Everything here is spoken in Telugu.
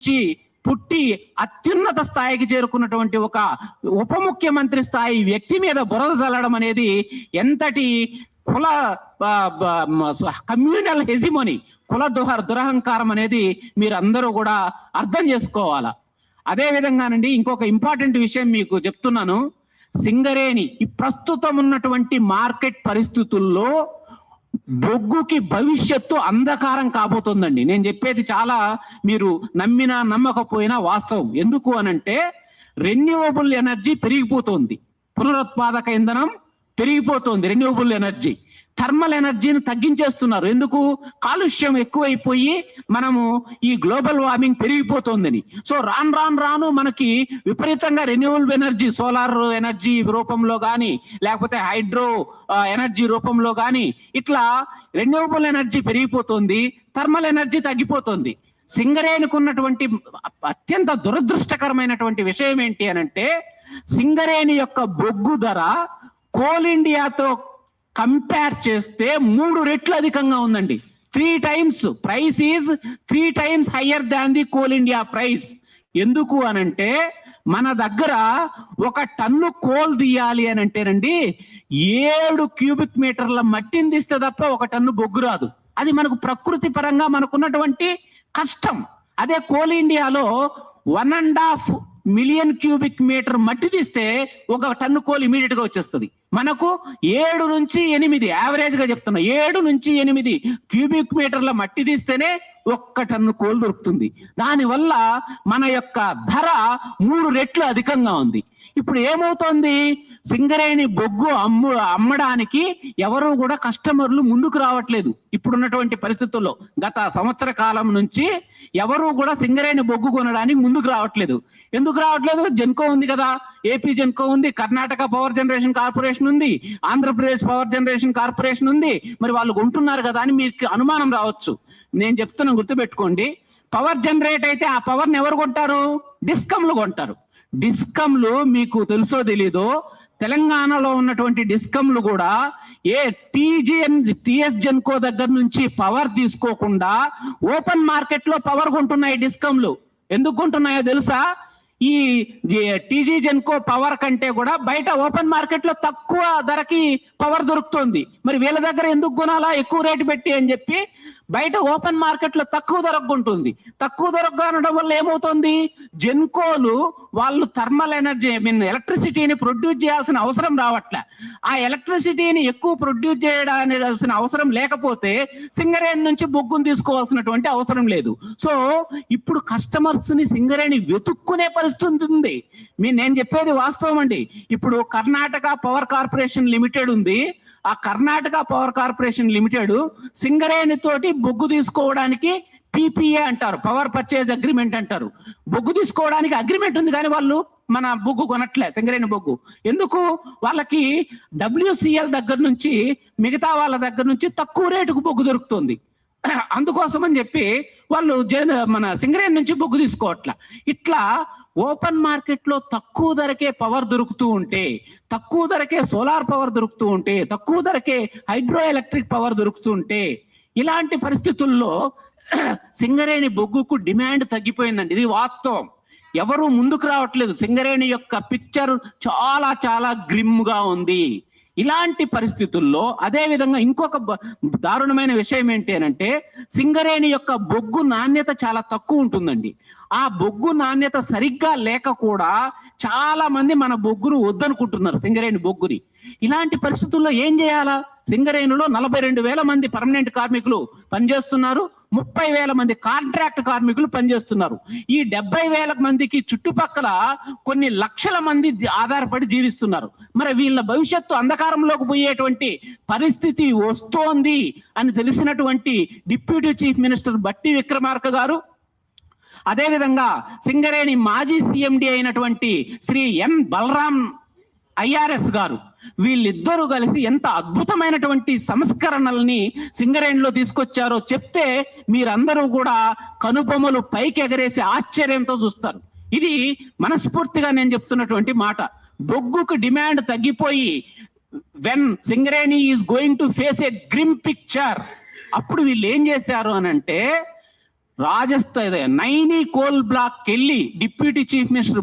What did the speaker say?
నుంచి పుట్టి అత్యున్నత స్థాయికి చేరుకున్నటువంటి ఒక ఉప ముఖ్యమంత్రి స్థాయి వ్యక్తి మీద బురద చల్లడం అనేది ఎంతటి కుల కమ్యూనల్ హెజిమోని, కుల దురహంకారం అనేది మీరు అందరూ కూడా అర్థం చేసుకోవాలా. అదే విధంగానండి ఇంకొక ఇంపార్టెంట్ విషయం మీకు చెప్తున్నాను. సింగరేణి ఈ ప్రస్తుతం ఉన్నటువంటి మార్కెట్ పరిస్థితుల్లో బొగ్గుకి భవిష్యత్తు అంధకారం కాబోతుందండి. నేను చెప్పేది చాలా మీరు నమ్మినా నమ్మకపోయినా వాస్తవం. ఎందుకు అనంటే రెన్యూవబుల్ ఎనర్జీ పెరిగిపోతుంది, పునరుత్పాదక ఇంధనం పెరిగిపోతుంది, రెన్యూవబుల్ ఎనర్జీ. థర్మల్ ఎనర్జీని తగ్గించేస్తున్నారు. ఎందుకు? కాలుష్యం ఎక్కువైపోయి మనము ఈ గ్లోబల్ వార్మింగ్ పెరిగిపోతుందని. సో రాను మనకి విపరీతంగా రెన్యూవబుల్ ఎనర్జీ, సోలార్ ఎనర్జీ రూపంలో కానీ లేకపోతే హైడ్రో ఎనర్జీ రూపంలో కానీ ఇట్లా రెన్యూవబుల్ ఎనర్జీ పెరిగిపోతుంది, థర్మల్ ఎనర్జీ తగ్గిపోతుంది. సింగరేణికి ఉన్నటువంటి అత్యంత దురదృష్టకరమైనటువంటి విషయం ఏంటి అనంటే సింగరేణి యొక్క బొగ్గు ధర కోల్ ఇండియాతో కంపేర్ చేస్తే 3 రెట్లు అధికంగా ఉందండి. 3 times price is 3 times higher than the coal India price. ఎందుకు అనంటే మన దగ్గర 1 టన్ను కోల్ తీయాలి అని అంటేనండి 7 క్యూబిక్ మీటర్ల మట్టిని తీస్తే తప్ప 1 టన్ను బొగ్గు రాదు. అది మనకు ప్రకృతి పరంగా మనకున్నటువంటి కష్టం. అదే కోల్ ఇండియాలో 1.5 మిలియన్ క్యూబిక్ మీటర్ మట్టి తీస్తే 1 టన్ను కోల్ ఇమీడియట్ గా వచ్చేస్తుంది. మనకు 7 నుంచి 8 యావరేజ్ గా చెప్తున్నా, 7 నుంచి 8 క్యూబిక్ మీటర్ల మట్టి తీస్తేనే 1 టన్ను కోల్ దొరుకుతుంది. దానివల్ల మన యొక్క ధర 3 రెట్లు అధికంగా ఉంది. ఇప్పుడు ఏమవుతోంది? సింగరేణి బొగ్గు అమ్మడానికి ఎవరు కూడా కస్టమర్లు ముందుకు రావట్లేదు. ఇప్పుడున్నటువంటి పరిస్థితుల్లో గత సంవత్సర కాలం నుంచి ఎవరు కూడా సింగరేణి బొగ్గు కొనడానికి ముందుకు రావట్లేదు. ఎందుకు రావట్లేదు? జెన్కో ఉంది కదా, ఏపీ జెన్కో ఉంది, కర్ణాటక పవర్ జనరేషన్ కార్పొరేషన్ ఉంది, ఆంధ్రప్రదేశ్ పవర్ జనరేషన్ కార్పొరేషన్ ఉంది. మరి వాళ్ళు కొంటున్నారు కదా అని మీకు అనుమానం రావచ్చు. నేను చెప్తున్నా, గుర్తుపెట్టుకోండి. పవర్ జనరేట్ అయితే ఆ పవర్ని ఎవరు కొంటారు? డిస్కంలు కొంటారు. డిస్కంలు మీకు తెలుసో తెలీదో, తెలంగాణలో ఉన్నటువంటి డిస్కంలు కూడా టిఎస్ జెన్కో దగ్గర నుంచి పవర్ తీసుకోకుండా ఓపెన్ మార్కెట్ లో పవర్ కొంటున్నాయి డిస్కంలు. ఎందుకు కొంటున్నాయో తెలుసా? ఈ టీజీ జెన్కో పవర్ కంటే కూడా బయట ఓపెన్ మార్కెట్ లో తక్కువ ధరకి పవర్ దొరుకుతుంది. మరి వీళ్ళ దగ్గర ఎందుకు కొనాలా ఎక్కువ రేటు పెట్టి అని చెప్పి బయట ఓపెన్ మార్కెట్ లో తక్కువ ధరకు కొంటుంది. తక్కువ ధరకు కొనడం వల్ల ఏమవుతుంది? జెన్కోలు వాళ్ళు థర్మల్ ఎనర్జీ ఎలక్ట్రిసిటీని ప్రొడ్యూస్ చేయాల్సిన అవసరం రావట్లే. ఆ ఎలక్ట్రిసిటీని ఎక్కువ ప్రొడ్యూస్ చేయడానికి అవసరం లేకపోతే సింగరేణి నుంచి బొగ్గును తీసుకోవాల్సినటువంటి అవసరం లేదు. సో ఇప్పుడు కస్టమర్స్ ని సింగరేణి వెతుక్కునే పరిస్థితి ఉంది. నేను చెప్పేది వాస్తవం అండి. ఇప్పుడు కర్ణాటక పవర్ కార్పొరేషన్ లిమిటెడ్ ఉంది. ఆ Karnataka power corporation limited Singareni తోటి బొగ్గు తీసుకోవడానికి పిపిఏ అంటారు, పవర్ పర్చేజ్ అగ్రిమెంట్ అంటారు. బొగ్గు తీసుకోవడానికి అగ్రిమెంట్ ఉంది కానీ వాళ్ళు మన బొగ్గు కొనట్లే, సింగరేణి బొగ్గు. ఎందుకు? వాళ్ళకి WCL దగ్గర నుంచి మిగతా వాళ్ళ దగ్గర నుంచి తక్కువ రేటుకు బొగ్గు దొరుకుతుంది. అందుకోసం అని చెప్పి వాళ్ళు మన సింగరేణి నుంచి బొగ్గు తీసుకోవట్లా. ఇట్లా ఓపెన్ మార్కెట్ లో తక్కువ ధరకే పవర్ దొరుకుతూ ఉంటే, తక్కువ ధరకే సోలార్ పవర్ దొరుకుతూ ఉంటే, తక్కువ ధరకే హైడ్రో ఎలక్ట్రిక్ పవర్ దొరుకుతూ ఉంటే, ఇలాంటి పరిస్థితుల్లో సింగరేణి బొగ్గుకు డిమాండ్ తగ్గిపోయిందండి. ఇది వాస్తవం. ఎవరు ముందుకు రావట్లేదు. సింగరేణి యొక్క పిక్చర్ చాలా గ్రిమ్ గా ఉంది. ఇలాంటి పరిస్థితుల్లో అదే విధంగా ఇంకొక దారుణమైన విషయం ఏంటి అనంటే సింగరేణి యొక్క బొగ్గు నాణ్యత చాలా తక్కువ ఉంటుందండి. ఆ బొగ్గు నాణ్యత సరిగ్గా లేక కూడా చాలా మంది మన బొగ్గును వద్దనుకుంటున్నారు, సింగరేణి బొగ్గుని. ఇలాంటి పరిస్థితుల్లో ఏం చేయాలా? సింగరేణిలో 42,000 మంది పర్మనెంట్ కార్మికులు పనిచేస్తున్నారు, 30,000 మంది కాంట్రాక్ట్ కార్మికులు పనిచేస్తున్నారు. ఈ 70,000 మందికి చుట్టుపక్కల కొన్ని లక్షల మంది ఆధారపడి జీవిస్తున్నారు. మరి వీళ్ళ భవిష్యత్తు అంధకారంలోకి పోయేటువంటి పరిస్థితి వస్తోంది అని తెలిసినటువంటి డిప్యూటీ చీఫ్ మినిస్టర్ బట్టి విక్రమార్క గారు, అదేవిధంగా సింగరేణి మాజీ సిఎండి అయినటువంటి శ్రీ ఎన్ బలరాం IRS గారు, వీళ్ళిద్దరూ కలిసి ఎంత అద్భుతమైనటువంటి సంస్కరణల్ని సింగరేణిలో తీసుకొచ్చారో చెప్తే మీరందరూ కూడా కనుబొమ్మలు పైకి ఎగరేసి ఆశ్చర్యంతో చూస్తారు. ఇది మనస్ఫూర్తిగా నేను చెప్తున్నటువంటి మాట. బొగ్గుకు డిమాండ్ తగ్గిపోయి when Singareni is going to face A grim picture, అప్పుడు వీళ్ళు ఏం చేశారు అని అంటే రాజస్థాన్ నైని కోల్ బ్లాక్ వెళ్ళి డిప్యూటీ చీఫ్ మినిస్టర్